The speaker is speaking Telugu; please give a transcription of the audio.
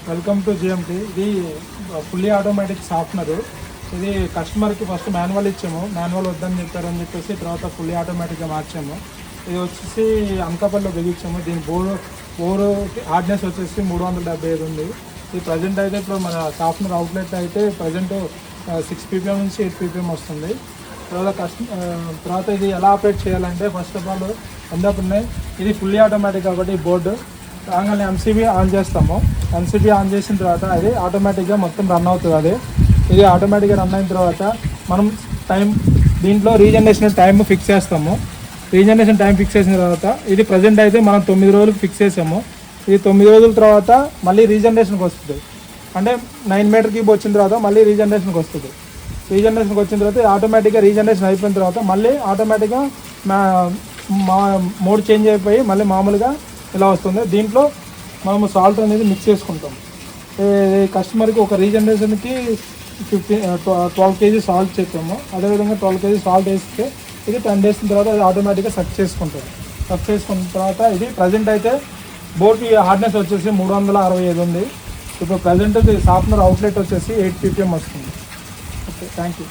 Welcome to GMT. ఇది ఫుల్లీ ఆటోమేటిక్ సాఫ్ట్నర్. ఇది కస్టమర్కి ఫస్ట్ మాన్యువల్ ఇచ్చాము, మాన్యువల్ వద్దని చెప్పారని చెప్పేసి తర్వాత ఫుల్లీ ఆటోమేటిక్గా మార్చాము. ఇది వచ్చేసి అనకాపల్లిలో బిగించాము. దీని బోర్ హార్డ్నెస్ వచ్చేసి 375 ఉంది. ఇది ప్రజెంట్ అయితే ఇప్పుడు మన సాఫ్ట్నర్ అవుట్లెట్ అయితే ప్రజెంట్ 6 ppm నుంచి 8 ppm వస్తుంది. తర్వాత ఇది ఎలా ఆపరేట్ చేయాలంటే ఫస్ట్ ఆఫ్ ఆల్ ఎందుకున్నాయి, ఇది ఫుల్లీ ఆటోమేటిక్ కాబట్టి బోర్డు రాగానే ఎంసీబీ ఆన్ చేస్తాము. ఎంసీబీ ఆన్ చేసిన తర్వాత అది ఆటోమేటిక్గా మొత్తం రన్ అవుతుంది. ఇది ఆటోమేటిక్గా రన్ అయిన తర్వాత మనం దీంట్లో రీజనరేషన్ టైం ఫిక్స్ చేస్తాము. రీజనరేషన్ టైం ఫిక్స్ చేసిన తర్వాత ఇది ప్రజెంట్ అయితే మనం 9 రోజులకు ఫిక్స్ చేసాము. ఇది 9 రోజుల తర్వాత మళ్ళీ రీజనరేషన్కి వస్తుంది. అంటే 9 మీటర్ క్యూబ్ వచ్చిన తర్వాత మళ్ళీ రీజనరేషన్కి వస్తుంది. రీజనరేషన్కి వచ్చిన తర్వాత ఆటోమేటిక్గా రీజనరేషన్ అయిపోయిన తర్వాత మళ్ళీ ఆటోమేటిక్గా మోడ్ చేంజ్ అయిపోయి మళ్ళీ మామూలుగా ఇలా వస్తుంది. దీంట్లో మనము సాల్ట్ అనేది మిక్స్ చేసుకుంటాం. కస్టమర్కి ఒక రీజనరేషన్కి 12 kg సాల్ట్ చెప్పాము. అదేవిధంగా 12 kg సాల్ట్ వేస్తే ఇది 10 days తర్వాత అది ఆటోమేటిక్గా సక్ చేసుకుంటుంది. సక్ చేసుకున్న తర్వాత ఇది ప్రజెంట్ అయితే బోర్డ్కి హార్డ్నెస్ వచ్చేసి 365 ఉంది. ఇప్పుడు ప్రజెంట్ సాఫ్ట్నర్ అవుట్లెట్ వచ్చేసి 8 ppm వస్తుంది. Okay, thank you.